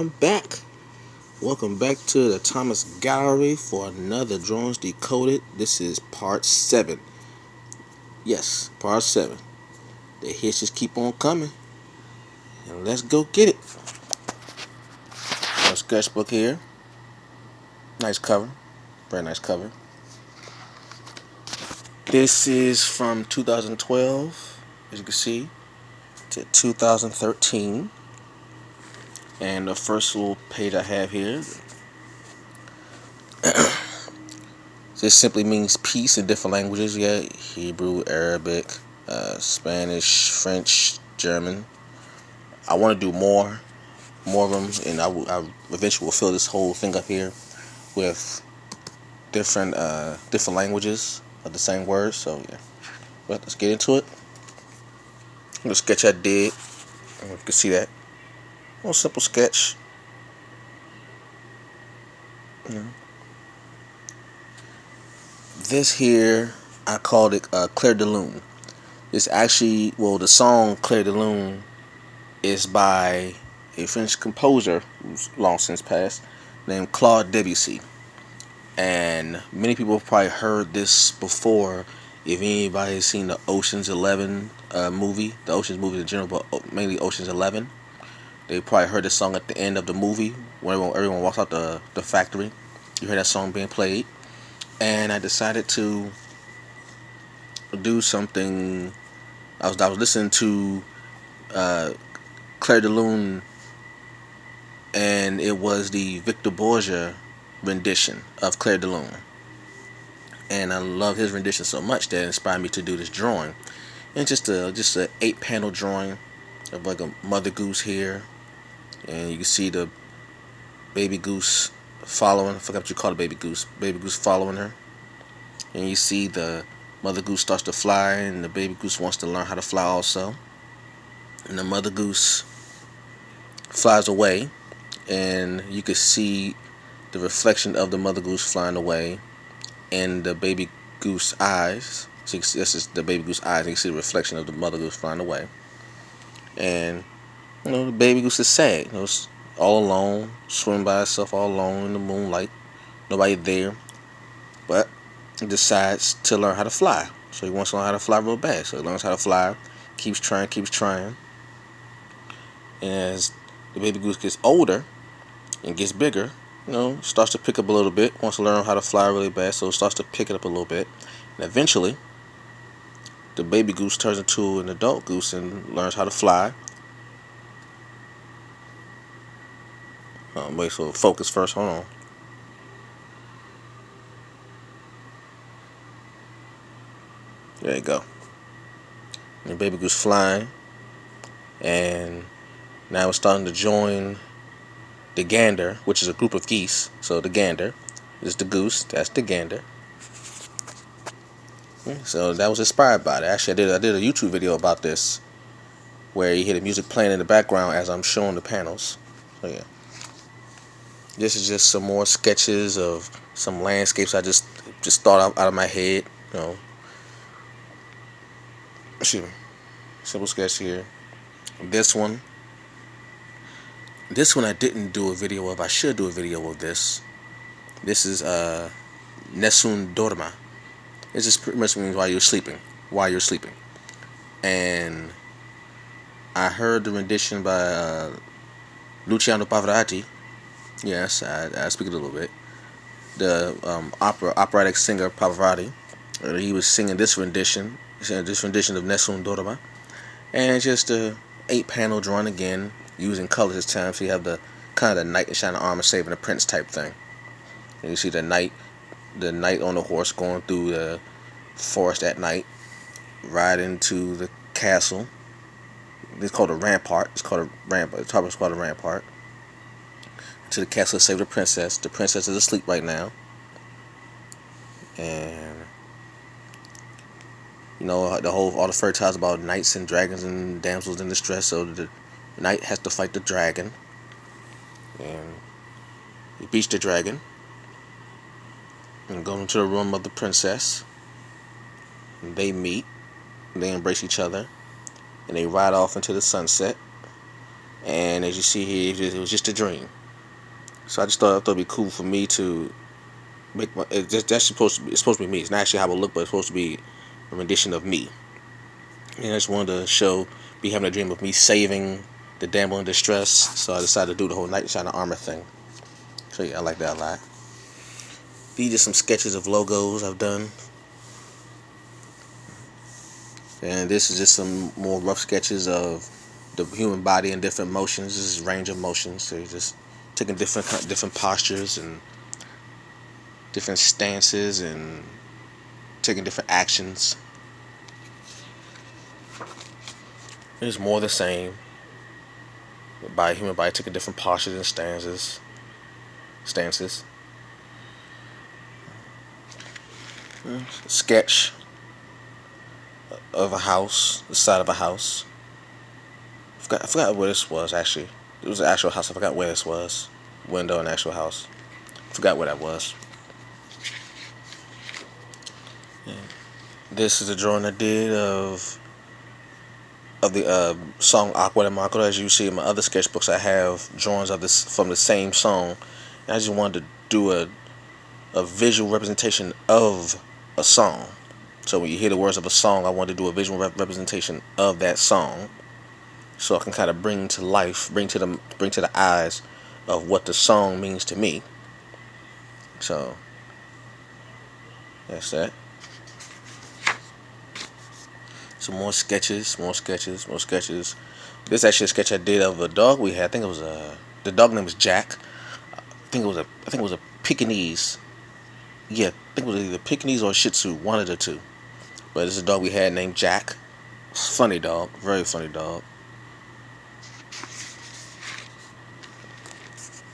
welcome back. Welcome back to the Thomas Gallery for another Drawings Decoded. This is part 7. Yes, part 7. The hits just keep on coming. And let's go get it. Got a sketchbook here. Nice cover. Very nice cover. This is from 2012, as you can see, to 2013. And the first little page I have here, this simply means peace in different languages. Yeah, Hebrew, Arabic, Spanish, French, German. I want to do more of them, and I eventually will fill this whole thing up here with different languages of the same words. So yeah, but let's get into it. The sketch I did, you can see that. A little simple sketch. This here, I called it Clair de Lune. It's actually, well, the song Clair de Lune is by a French composer who's long since passed, named Claude Debussy. And many people have probably heard this before. If anybody has seen the Ocean's 11 movie, the Ocean's movies in general, but mainly Ocean's 11, they probably heard this song at the end of the movie when everyone walks out the factory. You hear that song being played. And I decided to do something. I was listening to Clair de Lune, and it was the Victor Borgia rendition of Clair de Lune. And I love his rendition so much that it inspired me to do this drawing. And just a 8-panel drawing of like a mother goose here, and you can see the baby goose following. I forgot what you call the baby goose. Baby goose following her, and you see the mother goose starts to fly, and the baby goose wants to learn how to fly also. And the mother goose flies away, and you can see the reflection of the mother goose flying away in the baby goose eyes. So you can see, this is the baby goose eyes, and you can see the reflection of the mother goose flying away. And the baby goose is sad. It's all alone, swimming by itself, all alone in the moonlight. Nobody there, but he decides to learn how to fly. So he wants to learn how to fly real bad. So he learns how to fly, keeps trying. And as the baby goose gets older and gets bigger, starts to pick up a little bit. Wants to learn how to fly really bad, so it starts to pick it up a little bit. And eventually, the baby goose turns into an adult goose and learns how to fly. Wait, so focus first. Hold on. There you go. And the baby goose flying, and now it's starting to join the gander, which is a group of geese. So the gander is the goose. That's the gander. So that was inspired by that. Actually, I did a YouTube video about this, where you hear the music playing in the background as I'm showing the panels. So yeah, this is just some more sketches of some landscapes I just thought out of my head. Simple sketch here. This one I didn't do a video of. I should do a video of this. This is Nessun Dorma. It just pretty much means while you're sleeping. And I heard the rendition by Luciano Pavarotti. Yes, I speak it a little bit. The operatic singer Pavarotti. He was singing this rendition of Nessun Dorma. And it's just a 8-panel drawing again, using colors this time. So you have the kind of the knight in shining armor saving the prince type thing. And you see the knight on the horse going through the forest at night, riding to the castle. It's called a rampart. The top is called a rampart. To the castle to save the princess. The princess is asleep right now. And all the fairy tales about knights and dragons and damsels in distress. So the knight has to fight the dragon, and he beats the dragon and goes into the room of the princess. And they meet, they embrace each other, and they ride off into the sunset. and as you see here, it was just a dream. So I just thought it'd be cool for me to make my. That's supposed to be me. It's not actually how I look, but it's supposed to be a rendition of me. And I just wanted to show, be having a dream of me saving the damsel in distress. So I decided to do the whole Knight in Shining Armor thing. So yeah, I like that a lot. These are some sketches of logos I've done. And this is just some more rough sketches of the human body in different motions. This is range of motions. So you're just taking different postures and different stances and taking different actions. It's more the same. By human body taking different postures and stances. Sketch of a house, the side of a house. I forgot where this was actually. It was an actual house. I forgot where this was. Window in actual house. Forgot where that was. Yeah. This is a drawing I did of the song Aqua de Marco. As you see in my other sketchbooks, I have drawings of this from the same song. And I just wanted to do a visual representation of a song. So when you hear the words of a song, I wanted to do a visual representation of that song, so I can kind of bring to life, bring to the eyes of what the song means to me. So that's that. Some more sketches. This is actually a sketch I did of a dog we had. I think it was the dog name was Jack. I think it was a Pekingese. Yeah, I think it was either Pekingese or Shih Tzu, one of the two. But it's a dog we had named Jack. Funny dog, very funny dog.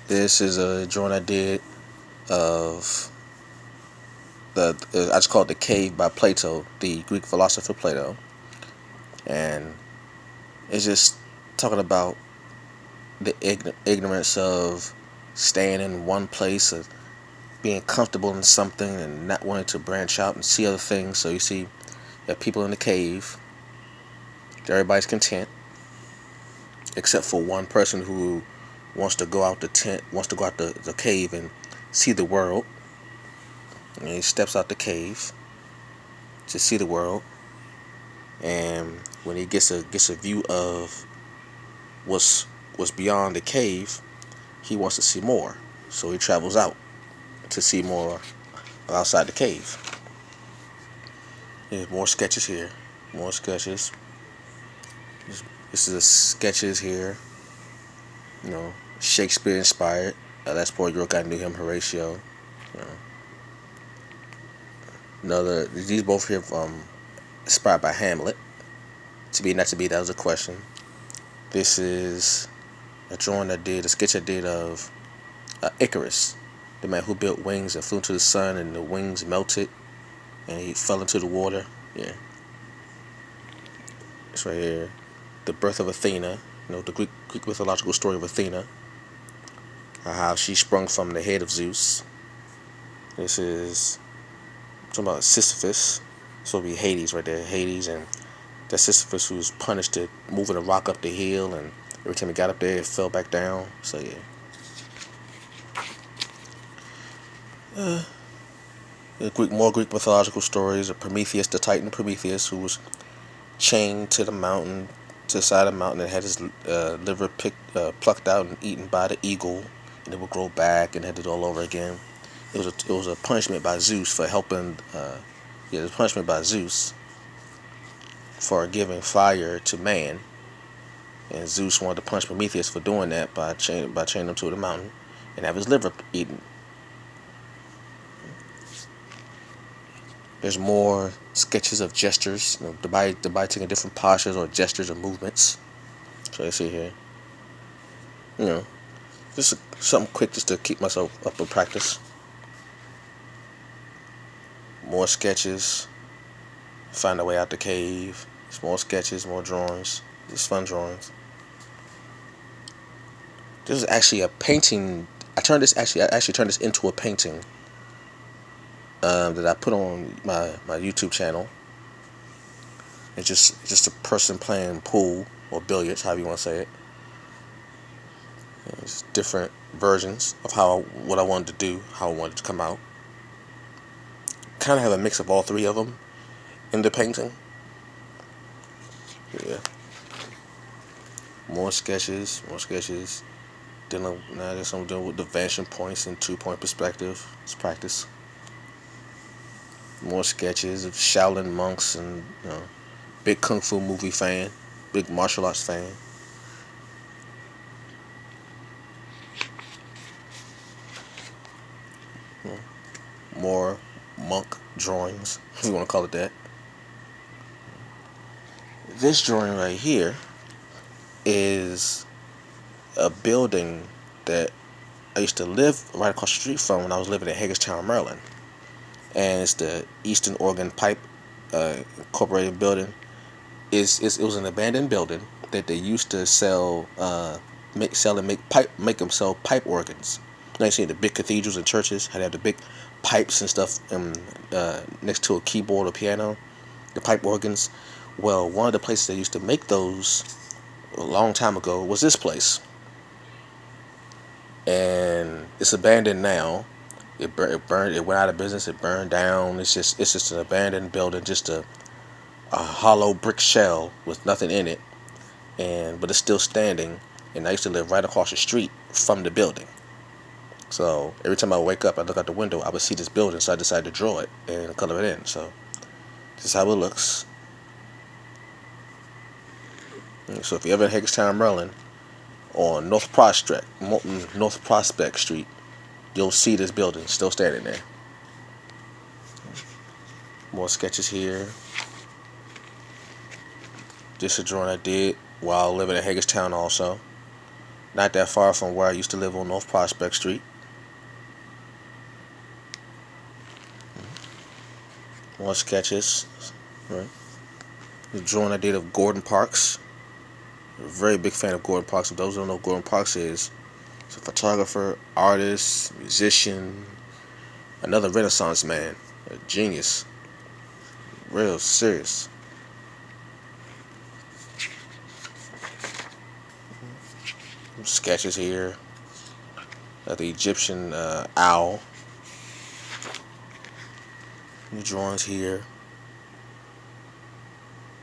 This is a drawing I did of I just call it The Cave by Plato, the Greek philosopher Plato. And it's just talking about the ignorance of staying in one place, of being comfortable in something and not wanting to branch out and see other things. So you see, you have people in the cave. Everybody's content, except for one person who wants to go out the tent, wants to go out the cave and see the world. And he steps out the cave to see the world. And when he gets a view of what's beyond the cave, he wants to see more. So he travels out to see more outside the cave. There's more sketches here. More sketches. This is the sketches here. You know, Shakespeare inspired. That's Poor York. I knew him. Horatio. You know. These both here inspired by Hamlet. To be, not to be, that was a question. This is a sketch I did of Icarus, the man who built wings and flew into the sun, and the wings melted, and he fell into the water. Yeah. It's right here. The birth of Athena. You know, the Greek mythological story of Athena. How she sprung from the head of Zeus. This is talking about Sisyphus. So it'll be Hades right there. Hades, and that Sisyphus who was punished to moving a rock up the hill, and every time he got up there it fell back down. So yeah. More Greek mythological stories of Prometheus, the Titan Prometheus, who was chained to the side of the mountain, and had his liver plucked out and eaten by the eagle, and it would grow back and had it all over again. It was a punishment by Zeus for helping. It was a punishment by Zeus for giving fire to man, and Zeus wanted to punish Prometheus for doing that by chaining him to the mountain and have his liver eaten. There's more sketches of gestures, you know, the body taking different postures or gestures or movements. So you see here, you know, just something quick just to keep myself up in practice. More sketches. Find a way out the cave. More sketches, more drawings. Just fun drawings. This is actually a painting. I actually turned this into a painting that I put on my YouTube channel. It's just a person playing pool or billiards, however you want to say it. It's different versions of what I wanted to do, how I wanted to come out. Kind of have a mix of all three of them in the painting. Yeah, more sketches, more sketches. Now I guess I'm doing with the vanishing points and 2 point perspective. It's practice. More sketches of Shaolin monks and big kung fu movie fan, big martial arts fan. More monk drawings, if you want to call it that. This drawing right here is a building that I used to live right across the street from when I was living in Hagerstown, Maryland. And it's the Eastern Oregon Pipe Incorporated building. It was an abandoned building that they used to make them sell pipe organs. Now you see the big cathedrals and churches, how they have the big pipes and stuff next to a keyboard or piano, the pipe organs. Well, one of the places they used to make those a long time ago was this place, and it's abandoned now. It burned. It went out of business. It burned down. It's just an abandoned building, just a hollow brick shell with nothing in it, but it's still standing. And I used to live right across the street from the building. So every time I wake up, I look out the window, I would see this building. So I decided to draw it and color it in. So this is how it looks. So if you're ever in Hagerstown, Maryland, on North Prospect Street, you'll see this building still standing there. More sketches here. Just a drawing I did while living in Hagerstown also. Not that far from where I used to live on North Prospect Street. More sketches. Right. The drawing I did of Gordon Parks. I'm a very big fan of Gordon Parks. If those who don't know who Gordon Parks is, he's a photographer, artist, musician, another Renaissance man, a genius, real serious. Sketches here of the Egyptian owl. New drawings here.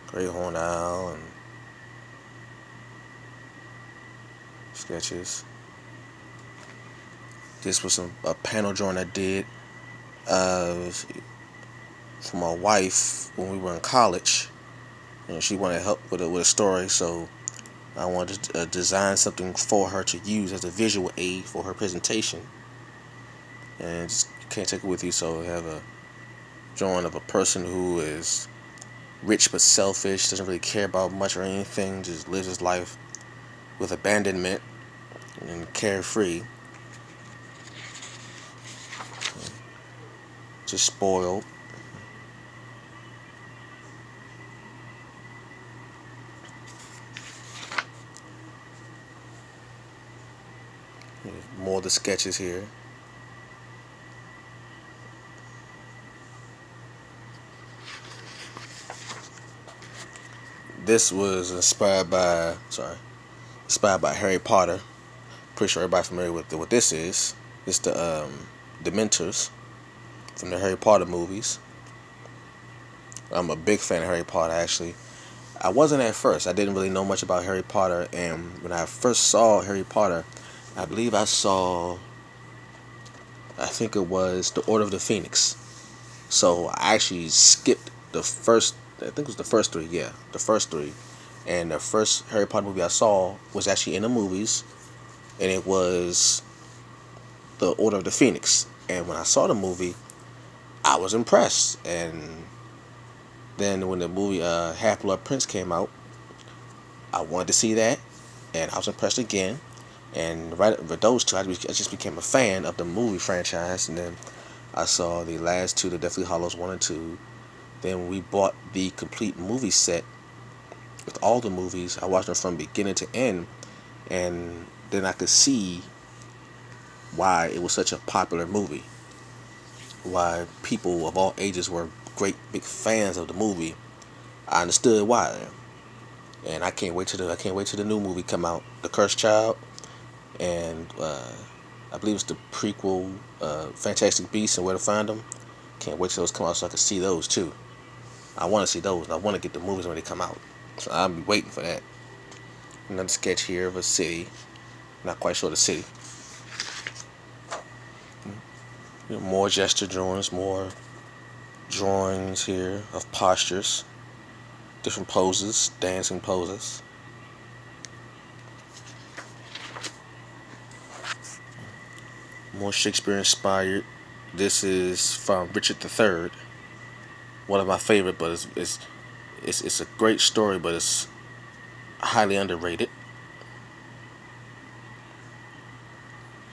Great horned owl and sketches. This was a panel drawing I did for my wife when we were in college. She wanted help with a story, so I wanted to design something for her to use as a visual aid for her presentation. And just can't take it with you, so I have a drawing of a person who is rich but selfish, doesn't really care about much or anything, just lives his life with abandonment and carefree. Just spoiled. More of the sketches here. This was inspired by Harry Potter. Pretty sure everybody's familiar with what this is. It's the Dementors from the Harry Potter movies. I'm a big fan of Harry Potter, actually. I wasn't at first. I didn't really know much about Harry Potter, and when I first saw Harry Potter, I believe I think it was The Order of the Phoenix. So I actually skipped the first, I think it was the first three, yeah, the first three. And the first Harry Potter movie I saw was actually in the movies, and it was The Order of the Phoenix. And when I saw the movie, I was impressed. And then when the movie Half-Blood Prince came out, I wanted to see that, and I was impressed again. And right with those two, I just became a fan of the movie franchise. And then I saw the last two, the Deathly Hallows 1 and 2. Then we bought the complete movie set with all the movies. I watched them from beginning to end, and then I could see why it was such a popular movie. Why people of all ages were great big fans of the movie. I understood why, and I can't wait till the new movie come out, The Cursed Child. and I believe it's the prequel, Fantastic Beasts and Where to Find Them. Can't wait till those come out so I can see those too. I want to see those. And I want to get the movies when they come out, so I'll be waiting for that. Another sketch here of a city. Not quite sure the city. More gesture drawings, more drawings here of postures, different poses, dancing poses. More Shakespeare inspired. This is from Richard III. One of my favorite, but it's a great story, but it's highly underrated.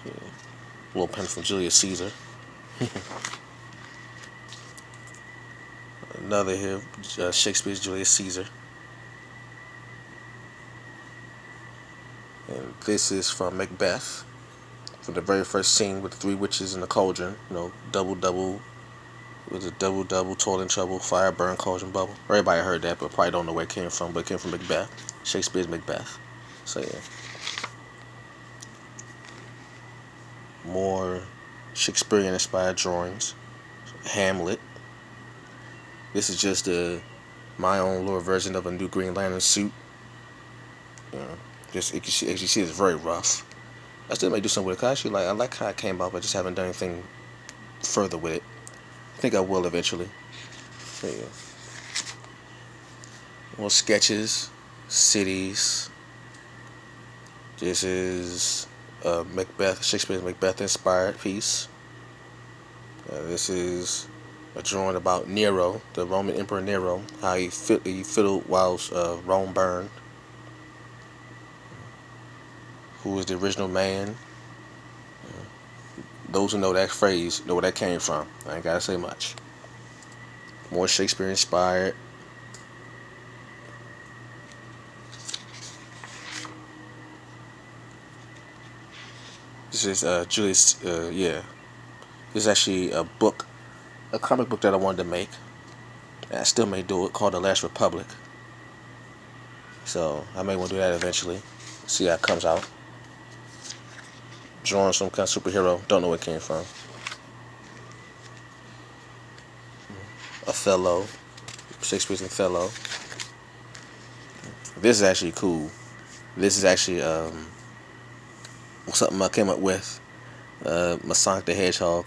A little pen from Julius Caesar. Another here, Shakespeare's Julius Caesar. And this is from Macbeth, from the very first scene with the three witches in the cauldron. Double double, with a double double, toil and trouble, fire burn, cauldron bubble. Everybody heard that, but probably don't know where it came from. But it came from Macbeth, Shakespeare's Macbeth. So yeah, more Shakespearean inspired drawings. Hamlet. This is just my own little version of a new Green Lantern suit. Just as you see, it's very rough. I still may do something with it. Cause I like how it came out, but I just haven't done anything further with it. I think I will eventually. So yeah. More sketches, cities. This is Macbeth, Shakespeare's Macbeth inspired piece. This is a drawing about Nero, the Roman Emperor Nero, how he fiddled whilst Rome burned. Who was the original man? Those who know that phrase know where that came from. I ain't gotta say much. More Shakespeare inspired. This is Julius. Yeah, this is actually a comic book that I wanted to make. And I still may do it, called The Last Republic. So I may want to do that eventually. See how it comes out. Drawing some kind of superhero. Don't know where it came from. Othello. Shakespeare's Othello. This is actually cool. This is actually something I came up with. Sonic the Hedgehog.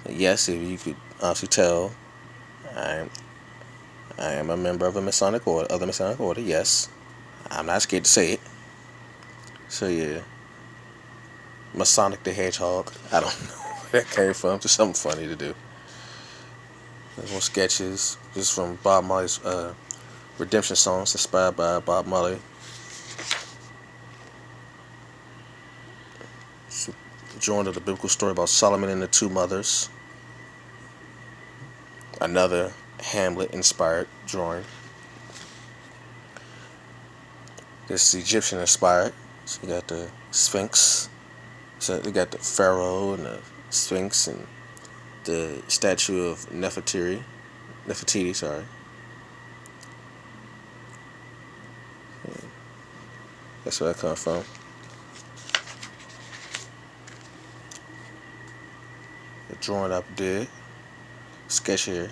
Yes, if you could honestly tell, I am a member of a Masonic order, Yes, I'm not scared to say it. So yeah, Masonic the Hedgehog. I don't know where that came from. Just something funny to do. There's more sketches. This is from Bob Marley's Redemption Songs, inspired by Bob Marley. Drawing of the biblical story about Solomon and the two mothers. Another Hamlet inspired drawing. This is Egyptian inspired. So you got the Sphinx. So you got the Pharaoh and the Sphinx and the statue of Nefertiti. Sorry. That's where that comes from. The drawing up did. Sketch here.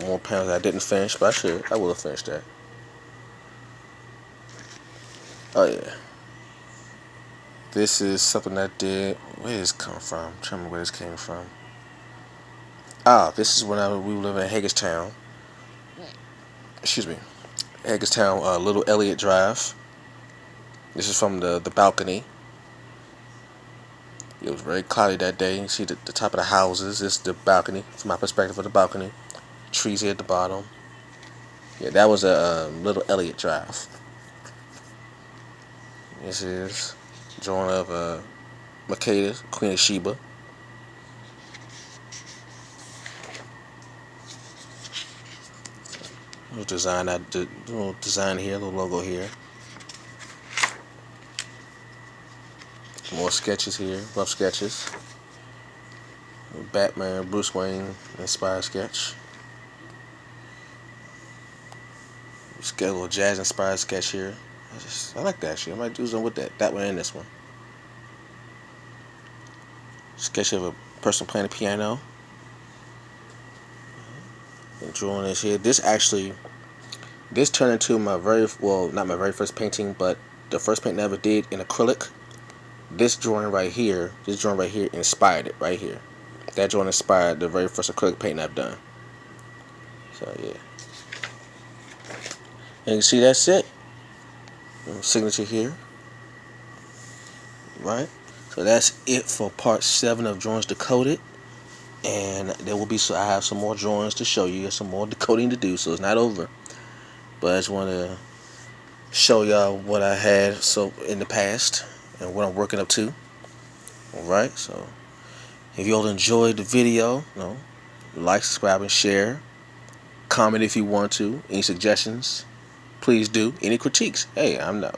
More panels I didn't finish, but I will have finished that. Oh yeah. This is something I did. Where did this come from? I'm trying to remember where this came from. This is when we were living in Hagerstown. Excuse me. Hagerstown, Little Elliott Drive. This is from the balcony. It was very cloudy that day. You see the top of the houses. This is the balcony, from my perspective of the balcony. Trees here at the bottom. Yeah, that was a Little Elliott Drive. This is a drawing of Makeda, Queen of Sheba. Little design here, little logo here. More sketches here, rough sketches. Batman, Bruce Wayne inspired sketch. Just get a little jazz inspired sketch here. I like that shit. I might do something with that one and this one. Sketch of a person playing the piano. And drawing this here. This turned into my not my very first painting, but the first painting I ever did in acrylic. This drawing right here inspired it right here. That drawing inspired the very first acrylic painting I've done. So yeah. And you see that's it. Signature here. Right? So that's it for part 7 of Drawings Decoded. And there will be I have some more drawings to show you, some more decoding to do, so it's not over. But I just want to show y'all what I had in the past and what I'm working up to. Alright, so if you all enjoyed the video, like, subscribe, and share. Comment if you want to. Any suggestions, please do. Any critiques, hey, I'm not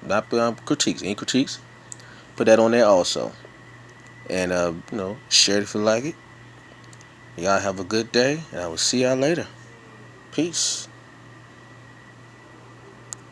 critiques. Any critiques, put that on there also. And share it if you like it. Y'all have a good day, and I will see y'all later. Peace.